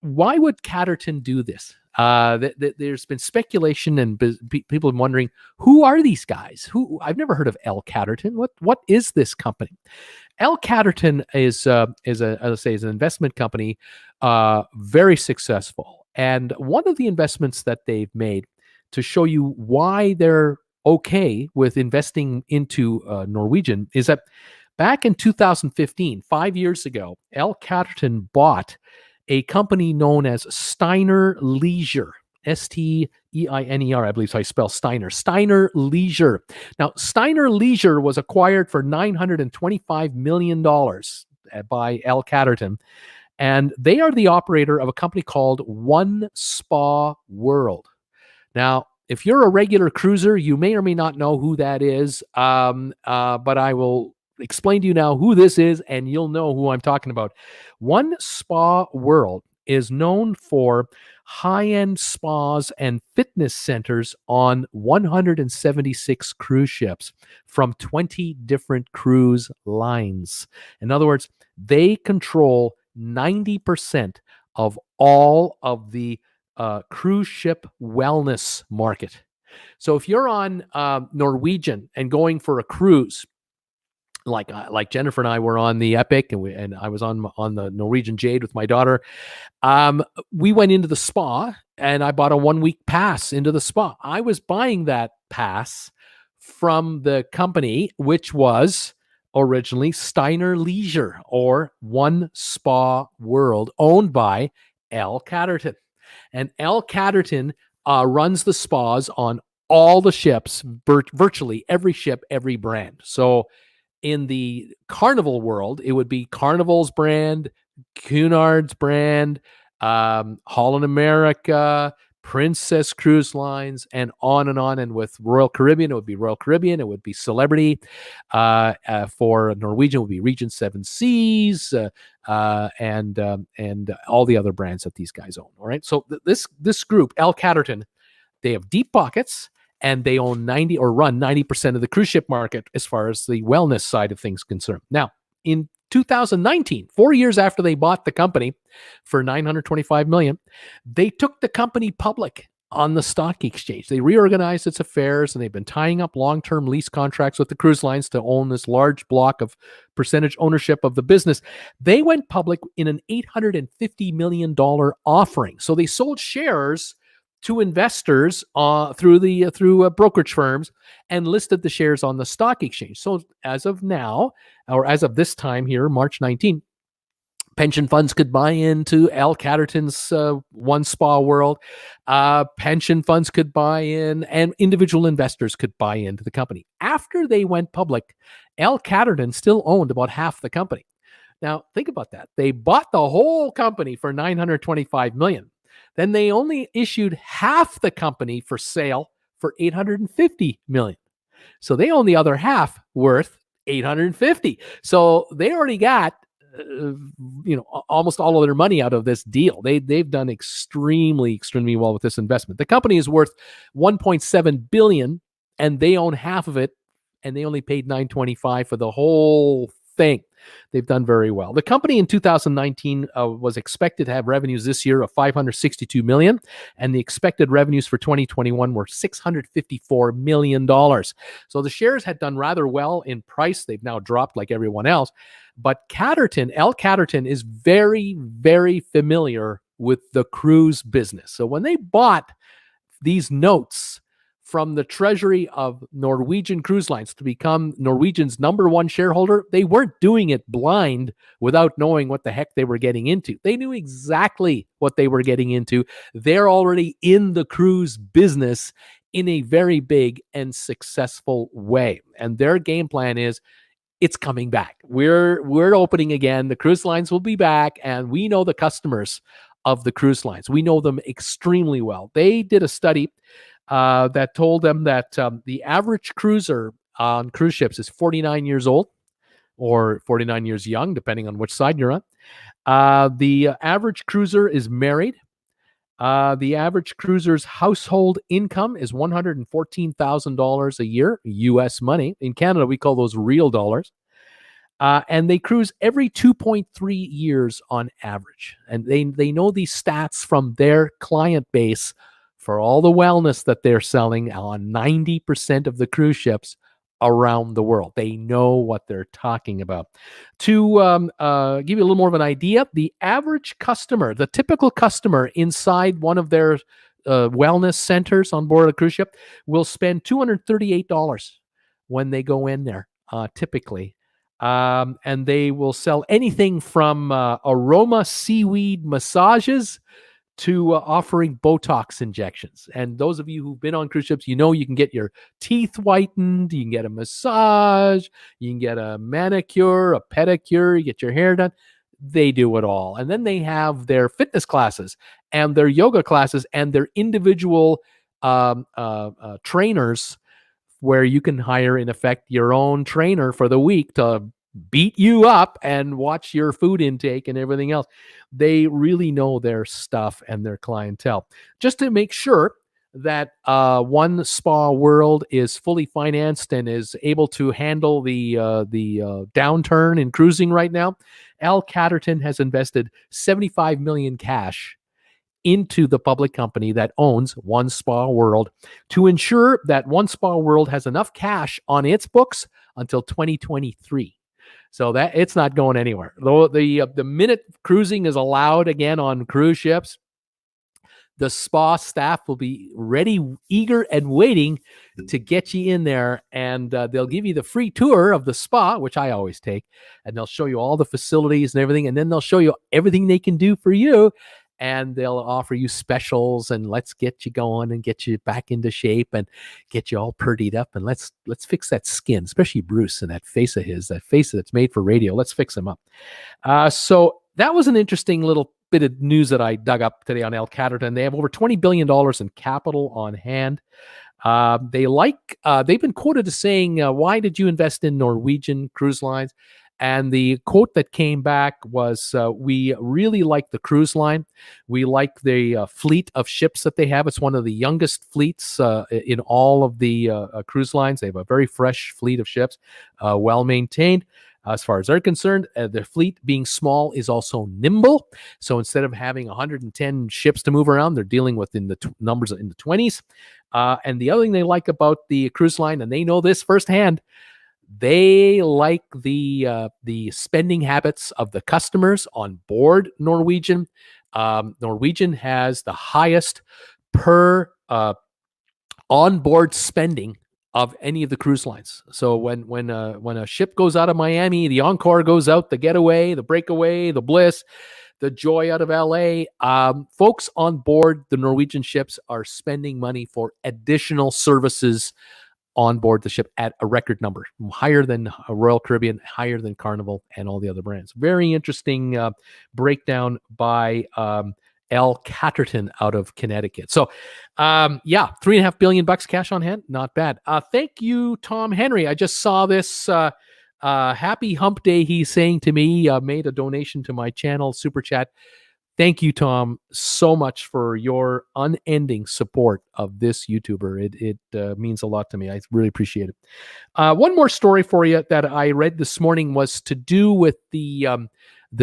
[SPEAKER 1] why would Catterton do this? There's been speculation and people are wondering, who are these guys? I've never heard of L. Catterton. What is this company? L. Catterton is an investment company, very successful. And one of the investments that they've made to show you why they're okay with investing into Norwegian is that back in 2015, 5 years ago, L. Catterton bought a company known as Steiner Leisure, Steiner, I believe so I spell Steiner, Steiner Leisure. Now, Steiner Leisure was acquired for $925 million by L. Catterton, and they are the operator of a company called One Spa World. Now, if you're a regular cruiser, you may or may not know who that is, but I will explain to you now who this is, and you'll know who I'm talking about. One Spa World is known for high-end spas and fitness centers on 176 cruise ships from 20 different cruise lines. In other words, they control 90% of all of the cruise ship wellness market. So if you're on Norwegian and going for a cruise, like Jennifer and I were on the Epic, and I was on the Norwegian Jade with my daughter. We went into the spa, and I bought a 1-week pass into the spa. I was buying that pass from the company, which was originally Steiner Leisure or One Spa World, owned by L. Catterton. And L. Catterton runs the spas on all the ships, virtually every ship, every brand. So in the Carnival world, it would be Carnival's brand, Cunard's brand, Holland America, Princess Cruise Lines, and on and on. And with Royal Caribbean, it would be Royal Caribbean. It would be Celebrity. For Norwegian, it would be Regent Seven Seas, and all the other brands that these guys own. All right. So this group, L. Catterton, They have deep pockets, and they own 90 or run 90% of the cruise ship market as far as the wellness side of things concerned. Now, in 2019, 4 years after they bought the company for $925 million, they took the company public on the stock exchange. They reorganized its affairs, and they've been tying up long-term lease contracts with the cruise lines to own this large block of percentage ownership of the business. They went public in an $850 million offering. So they sold shares to investors through brokerage firms and listed the shares on the stock exchange. So as of now, or as of this time here, March 19, pension funds could buy into Al Catterton's One Spa World. Pension funds could buy in, and individual investors could buy into the company. After they went public, Al Catterton still owned about half the company. Now, think about that. They bought the whole company for $925 million. Then they only issued half the company for sale for $850 million. So they own the other half worth $850. So they already got almost all of their money out of this deal. They've done extremely well with this investment. The company is worth $1.7 billion, and they own half of it, and they only paid $925 for the whole thing. They've done very well. The company in 2019 was expected to have revenues this year of $562 million, and the expected revenues for 2021 were $654 million. So the shares had done rather well in price. They've now dropped like everyone else. But Al Catterton is very, very familiar with the cruise business. So when they bought these notes from the treasury of Norwegian Cruise Lines to become Norwegian's number one shareholder, they weren't doing it blind without knowing what the heck they were getting into. They knew exactly what they were getting into. They're already in the cruise business in a very big and successful way. And their game plan is, it's coming back. We're opening again. The cruise lines will be back, and we know the customers of the cruise lines. We know them extremely well. They did a study that told them that the average cruiser on cruise ships is 49 years old or 49 years young, depending on which side you're on. The average cruiser is married. The average cruiser's household income is $114,000 a year, U.S. money. In Canada, we call those real dollars. And they cruise every 2.3 years on average. And they know these stats from their client base for all the wellness that they're selling on 90% of the cruise ships around the world. They know what they're talking about. To give you a little more of an idea, the average customer, the typical customer inside one of their wellness centers on board a cruise ship will spend $238 when they go in there, typically. And they will sell anything from aroma seaweed massages to offering Botox injections. And those of you who've been on cruise ships, you know you can get your teeth whitened, you can get a massage, you can get a manicure, a pedicure, you get your hair done. They do it all. And then they have their fitness classes and their yoga classes and their individual trainers, where you can hire, in effect, your own trainer for the week to beat you up and watch your food intake and everything else. They really know their stuff and their clientele. Just to make sure that One Spa World is fully financed and is able to handle the downturn in cruising right now, Al Catterton has invested $75 million cash into the public company that owns One Spa World to ensure that One Spa World has enough cash on its books until 2023. So that it's not going anywhere. Though the minute cruising is allowed again on cruise ships, the spa staff will be ready, eager, and waiting to get you in there. And they'll give you the free tour of the spa, which I always take, and they'll show you all the facilities and everything. And then they'll show you everything they can do for you. And they'll offer you specials, and let's get you going and get you back into shape and get you all purdied up. And let's fix that skin, especially Bruce and that face of his, that face that's made for radio. Let's fix him up. So that was an interesting little bit of news that I dug up today on Al Catterton. They have over $20 billion in capital on hand. They've been quoted as saying, why did you invest in Norwegian Cruise Lines? And the quote that came back was, we really like the cruise line. We like the fleet of ships that they have. It's one of the youngest fleets in all of the cruise lines. They have a very fresh fleet of ships, well maintained. As far as they're concerned, their fleet being small is also nimble. So instead of having 110 ships to move around, they're dealing with numbers in the 20s. And the other thing they like about the cruise line, and they know this firsthand, they like the spending habits of the customers on board Norwegian. Norwegian has the highest per onboard spending of any of the cruise lines. So when a ship goes out of Miami, the Encore goes out, the Getaway, the Breakaway, the Bliss, the Joy out of LA. Folks on board the Norwegian ships are spending money for additional services on board the ship at a record number, higher than Royal Caribbean, higher than Carnival, and all the other brands. Very interesting breakdown by L. Catterton out of Connecticut. So, $3.5 billion cash on hand, not bad. Thank you, Tom Henry. I just saw this. Happy Hump Day. He's saying to me, made a donation to my channel, Super Chat. Thank you, Tom, so much for your unending support of this YouTuber. It means a lot to me. I really appreciate it. One more story for you that I read this morning was to do with the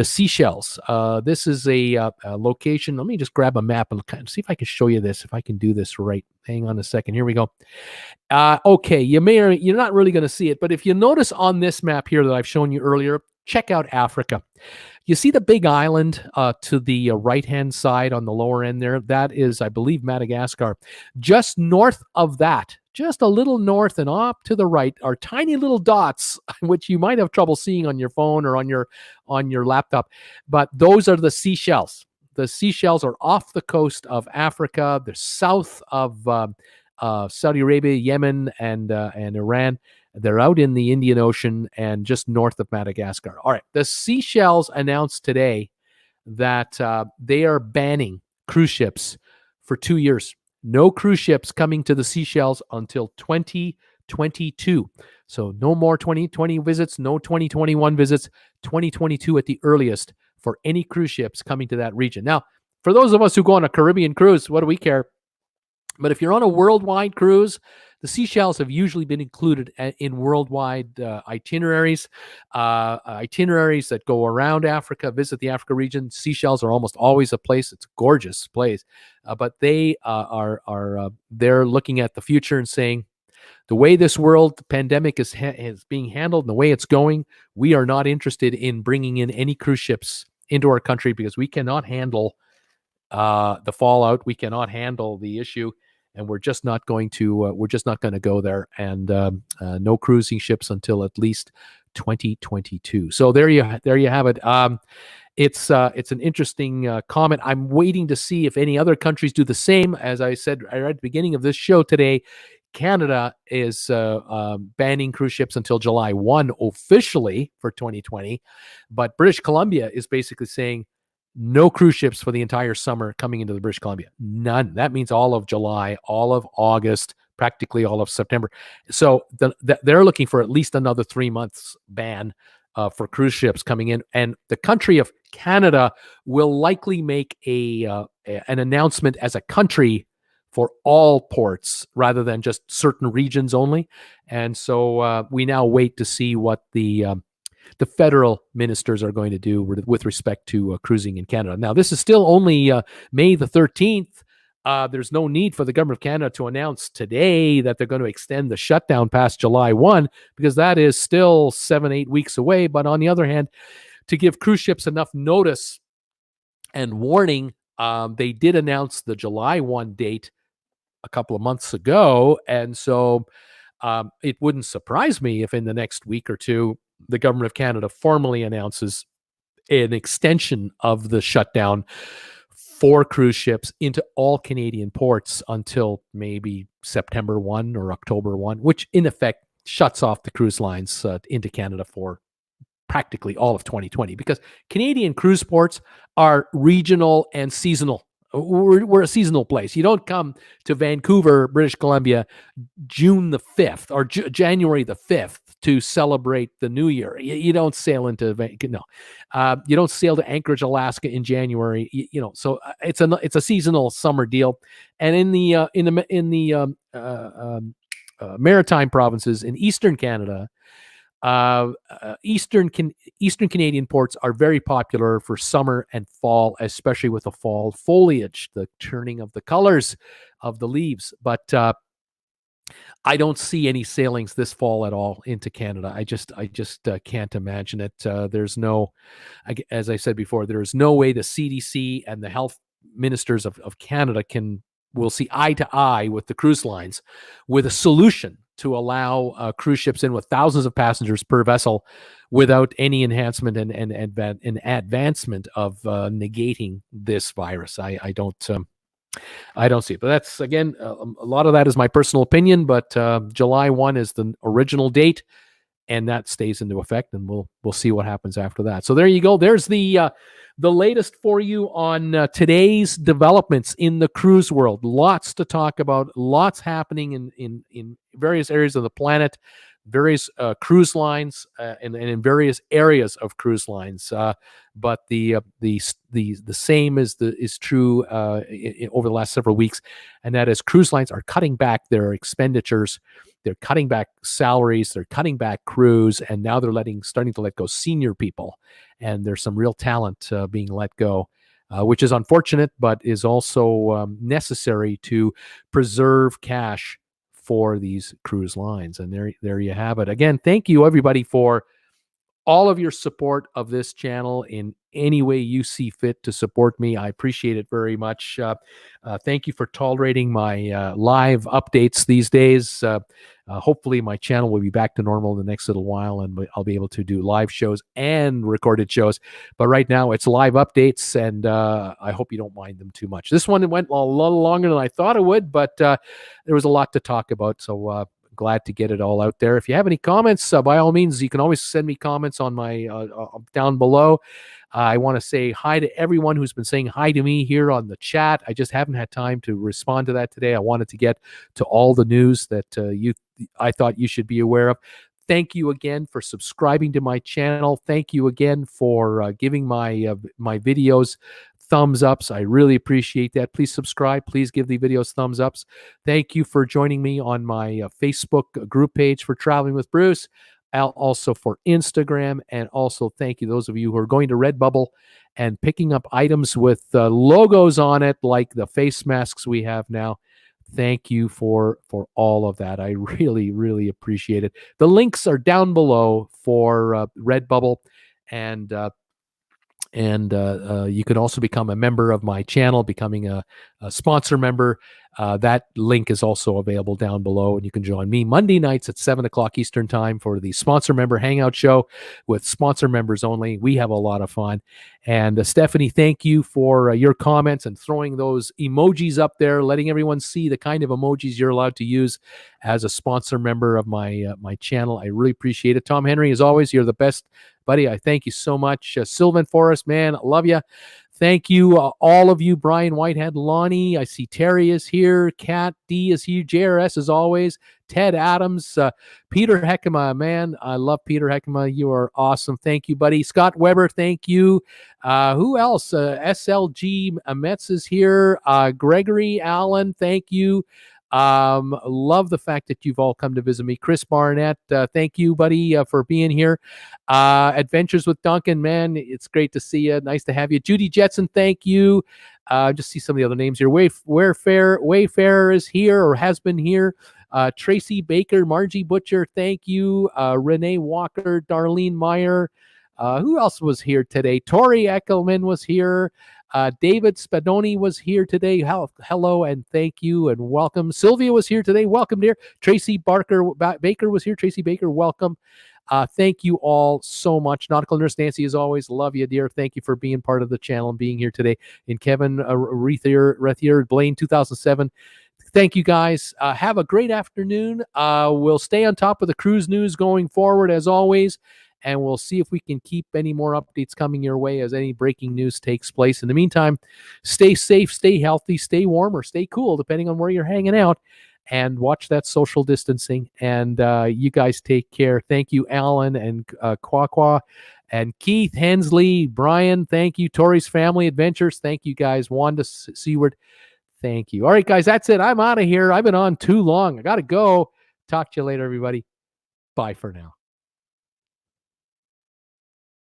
[SPEAKER 1] Seychelles. This is a location. Let me just grab a map and see if I can show you this, if I can do this right. Hang on a second. Here we go. Okay, you're not really going to see it, but if you notice on this map here that I've shown you earlier, check out Africa. You see the big island to the right-hand side on the lower end there? That is, I believe, Madagascar. Just north of that, just a little north and off to the right, are tiny little dots, which you might have trouble seeing on your phone or on your laptop. But those are the Seychelles. The Seychelles are off the coast of Africa. They're south of Saudi Arabia, Yemen, and Iran. They're out in the Indian Ocean and just north of Madagascar. All right. The Seychelles announced today that they are banning cruise ships for 2 years. No cruise ships coming to the Seychelles until 2022. So no more 2020 visits, no 2021 visits, 2022 at the earliest for any cruise ships coming to that region. Now, for those of us who go on a Caribbean cruise, what do we care? But if you're on a worldwide cruise, the Seychelles have usually been included in worldwide itineraries that go around Africa, visit the Africa region. Seychelles are almost always a place. It's a gorgeous place, but they they're looking at the future and saying, the way this world pandemic is being handled and the way it's going, we are not interested in bringing in any cruise ships into our country because we cannot handle the fallout. We cannot handle the issue. And we're just not going to go there, and no cruising ships until at least 2022. So there you have it. It's an interesting comment. I'm waiting to see if any other countries do the same. As I said right at the beginning of this show today, Canada is banning cruise ships until July 1 officially for 2020, but British Columbia is basically saying no cruise ships for the entire summer coming into the British Columbia. None. That means all of July, all of August, practically all of September. So they're looking for at least another 3 months ban for cruise ships coming in. And the country of Canada will likely make an announcement as a country for all ports rather than just certain regions only. And so we now wait to see what the federal ministers are going to do with respect to cruising in Canada. Now, this is still only May the 13th. There's no need for the government of Canada to announce today that they're going to extend the shutdown past July 1, because that is still 7-8 weeks away. But on the other hand, to give cruise ships enough notice and warning, they did announce the July 1 date a couple of months ago. And so it wouldn't surprise me if in the next week or two, the government of Canada formally announces an extension of the shutdown for cruise ships into all Canadian ports until maybe September 1 or October 1, which in effect shuts off the cruise lines into Canada for practically all of 2020, because Canadian cruise ports are regional and seasonal. we're a seasonal place. You don't come to Vancouver, British Columbia, June the 5th or January the 5th to celebrate the New Year. You don't sail into you don't sail to Anchorage, Alaska in January. So it's a seasonal summer deal. And in the maritime provinces in Eastern Canada, Eastern Canadian ports are very popular for summer and fall, especially with the fall foliage, the turning of the colors of the leaves. But I don't see any sailings this fall at all into Canada. I just can't imagine it. There's no, as I said before, there is no way the CDC and the health ministers of Canada will see eye to eye with the cruise lines with a solution to allow cruise ships in with thousands of passengers per vessel without any enhancement and advancement of negating this virus. I don't see it. But that's, again, a lot of that is my personal opinion, but July 1 is the original date, and that stays into effect, and we'll see what happens after that. So there you go. There's the latest for you on today's developments in the cruise world. Lots to talk about, lots happening in various areas of the planet, various cruise lines, and in various areas of cruise lines. But the same is true over the last several weeks, and that is cruise lines are cutting back their expenditures. They're cutting back salaries. They're cutting back crews, and now they're starting to let go senior people. And there's some real talent being let go, which is unfortunate, but is also necessary to preserve cash for these cruise lines. And there you have it. Again, thank you everybody for all of your support of this channel in any way you see fit to support me. I appreciate it very much. Thank you for tolerating my live updates these days. Hopefully my channel will be back to normal in the next little while, and I'll be able to do live shows and recorded shows. But right now it's live updates, and I hope you don't mind them too much. This one went a little longer than I thought it would, but there was a lot to talk about. So glad to get it all out there. If you have any comments, by all means, you can always send me comments on my down below. I want to say hi to everyone who's been saying hi to me here on the chat. I just haven't had time to respond to that today. I wanted to get to all the news that I thought you should be aware of. Thank you again for subscribing to my channel. Thank you again for giving my videos thumbs ups. I really appreciate that. Please subscribe. Please give the videos thumbs ups. Thank you for joining me on my Facebook group page for Traveling with Bruce, also for Instagram, and also thank you those of you who are going to RedBubble and picking up items with logos on it, like the face masks we have now. Thank you for all of that. I really, really appreciate it. The links are down below for RedBubble, and you can also become a member of my channel, becoming a sponsor member. That link is also available down below, and you can join me Monday nights at 7 o'clock Eastern Time for the Sponsor Member Hangout Show with sponsor members only. We have a lot of fun. And Stephanie, thank you for your comments and throwing those emojis up there, letting everyone see the kind of emojis you're allowed to use as a sponsor member of my channel. I really appreciate it. Tom Henry, as always, you're the best, buddy. I thank you so much. Sylvan Forrest, man, I love you. Thank you, all of you. Brian Whitehead, Lonnie, I see Terry is here. Kat D is here. JRS, as always. Ted Adams, Peter Heckema, man, I love Peter Heckema. You are awesome. Thank you, buddy. Scott Weber, thank you. Who else? SLG Metz is here. Gregory Allen, thank you. Love the fact that you've all come to visit me. Chris Barnett, thank you, buddy, for being here. Adventures with Duncan, man, it's great to see you. Nice to have you. Judy Jetson, thank you. Just see some of the other names here. Wayfarer is here or has been here. Tracy Baker, Margie Butcher, thank you. Renee Walker, Darlene Meyer. Who else was here today? Tori Eckelman was here. David Spadoni was here today. Hello and thank you and welcome. Sylvia was here today. Welcome, dear. Tracy Baker was here. Tracy Baker, welcome. Thank you all so much. Nautical Nurse Nancy, as always, love you, dear. Thank you for being part of the channel and being here today. And Kevin Rethier, Blaine 2007. Thank you, guys. Have a great afternoon. We'll stay on top of the cruise news going forward, as always. and we'll see if we can keep any more updates coming your way as any breaking news takes place. In the meantime, stay safe, stay healthy, stay warm, or stay cool, depending on where you're hanging out, and watch that social distancing. And you guys take care. Thank you, Alan and Kwakwa and Keith, Hensley, Brian. Thank you, Tori's Family Adventures. Thank you, guys. Wanda Seward. Thank you. All right, guys, that's it. I'm out of here. I've been on too long. I got to go. Talk to you later, everybody. Bye for now.